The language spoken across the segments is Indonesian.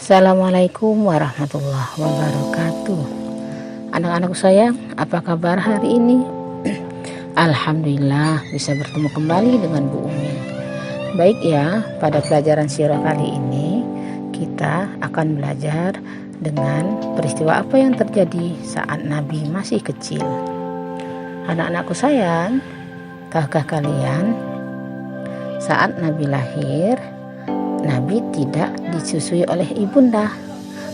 Assalamualaikum warahmatullahi wabarakatuh. Anak-anakku sayang, apa kabar hari ini? Alhamdulillah bisa bertemu kembali dengan Bu Umi. Baik ya, pada pelajaran sirah kali ini kita akan belajar dengan peristiwa apa yang terjadi saat Nabi masih kecil. Anak-anakku sayang, tahukah kalian saat Nabi lahir, Nabi tidak disusui oleh ibunda,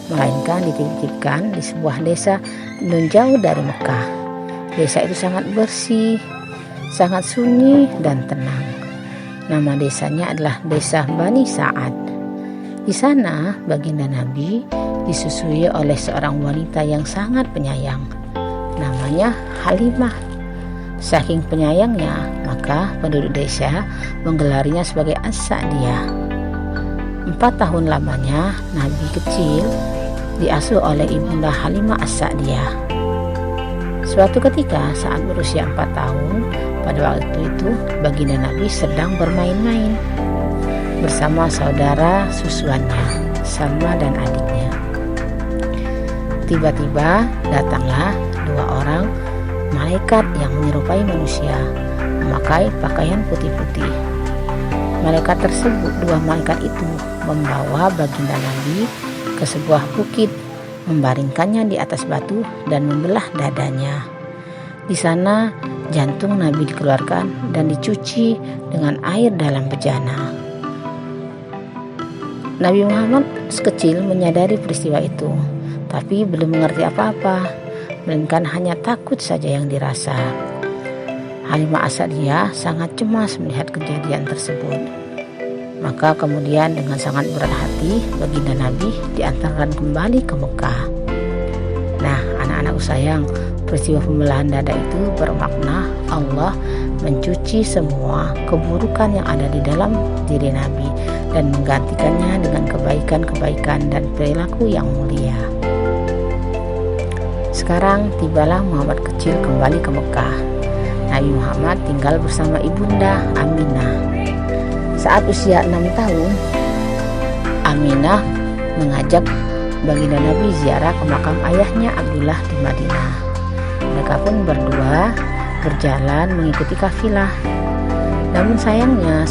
melainkan dititipkan di sebuah desa non jauh dari Mekah. Desa itu sangat bersih, sangat sunyi dan tenang. Nama desanya adalah Desa Bani Sa'ad. Di sana baginda Nabi disusui oleh seorang wanita yang sangat penyayang. Namanya Halimah. Saking penyayangnya, maka penduduk desa menggelarinya sebagai As-Sa'diyah. 4 tahun lamanya Nabi kecil diasuh oleh ibunda Halimah As-Sa'diyah. Suatu ketika saat berusia 4 tahun, pada waktu itu baginda Nabi sedang bermain-main bersama saudara susuannya, Salma dan adiknya. Tiba-tiba datanglah 2 orang malaikat yang menyerupai manusia, memakai pakaian putih-putih. Malaikat tersebut, 2 malaikat itu membawa baginda Nabi ke sebuah bukit, membaringkannya di atas batu dan membelah dadanya. Di sana jantung Nabi dikeluarkan dan dicuci dengan air dalam bejana. Nabi Muhammad sekecil menyadari peristiwa itu, tapi belum mengerti apa-apa, melainkan hanya takut saja yang dirasa. Halimah As-Sa'diyah sangat cemas melihat kejadian tersebut. Maka kemudian dengan sangat berat hati baginda Nabi diantarkan kembali ke Mekah. Nah, anak-anakku sayang, peristiwa pembelahan dada itu bermakna Allah mencuci semua keburukan yang ada di dalam diri Nabi dan menggantikannya dengan kebaikan-kebaikan dan perilaku yang mulia. Sekarang tibalah Muhammad kecil kembali ke Mekah. Nabi Muhammad tinggal bersama ibunda Aminah. Saat usia 6 tahun, Aminah mengajak baginda Nabi ziarah ke makam ayahnya Abdullah di Madinah. Mereka pun berdua berjalan mengikuti kafilah. Namun sayangnya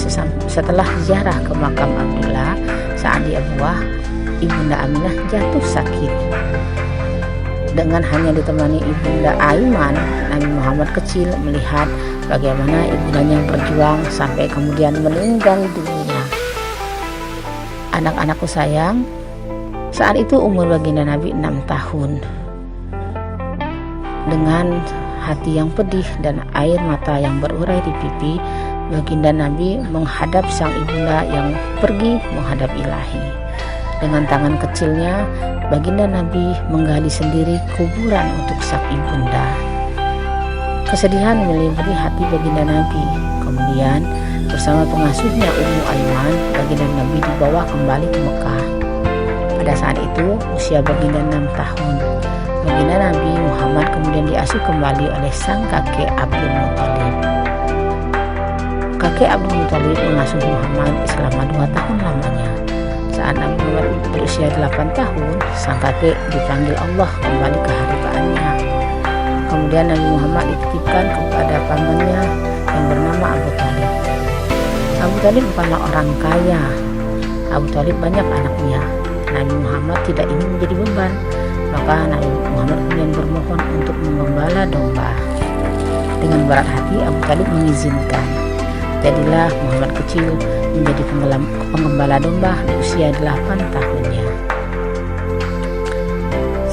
setelah ziarah ke makam Abdullah, saat dia buah, ibunda Aminah jatuh sakit. Dengan hanya ditemani ibunda Aiman, Nabi Muhammad kecil melihat bagaimana ibundanya berjuang sampai kemudian meninggal dunia. Anak-anakku sayang, saat itu umur baginda Nabi 6 tahun. Dengan hati yang pedih dan air mata yang berurai di pipi, baginda Nabi menghadap sang ibunda yang pergi menghadap Ilahi. Dengan tangan kecilnya, baginda Nabi menggali sendiri kuburan untuk sang ibunda. Kesedihan meliputi hati baginda Nabi. Kemudian bersama pengasuhnya Ummu Aiman, baginda Nabi dibawa kembali ke Mekah. Pada saat itu usia baginda 6 tahun. Baginda Nabi Muhammad kemudian diasuh kembali oleh sang kakek Abdul Muthalib. Kakek Abdul Muthalib mengasuh Muhammad selama 2 tahun lamanya. Saat Nabi Muhammad berusia 8 tahun, sang kakek dipanggil Allah kembali ke hartaannya. Kemudian Nabi Muhammad dititipkan kepada pamannya yang bernama Abu Thalib. Abu Thalib bukanlah orang kaya. Abu Thalib banyak anaknya. Nabi Muhammad tidak ingin menjadi beban, maka Nabi Muhammad kemudian bermohon untuk mengembala domba. Dengan berat hati Abu Thalib mengizinkan. Jadilah Muhammad kecil menjadi penggembala domba di usia 8 tahunnya.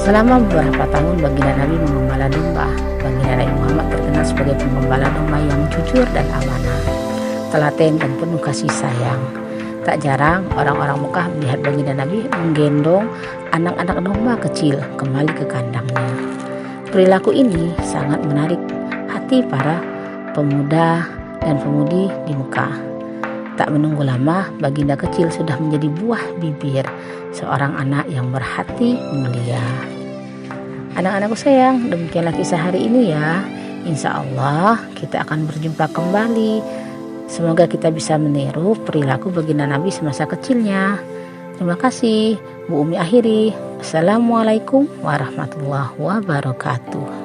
Selama beberapa tahun baginda Nabi menggembala domba, baginda Nabi Muhammad terkenal sebagai penggembala domba yang jujur dan amanah, telaten dan penuh kasih sayang. Tak jarang orang-orang Mekah melihat baginda Nabi menggendong anak-anak domba kecil kembali ke kandangnya. Perilaku ini sangat menarik hati para pemuda dan pemudi di Mekah. Tak menunggu lama, baginda kecil sudah menjadi buah bibir seorang anak yang berhati mulia. Anak-anakku sayang, demikianlah kisah hari ini ya. Insya Allah kita akan berjumpa kembali. Semoga kita bisa meniru perilaku baginda Nabi semasa kecilnya. Terima kasih. Bu Umi akhiri. Assalamualaikum warahmatullahi wabarakatuh.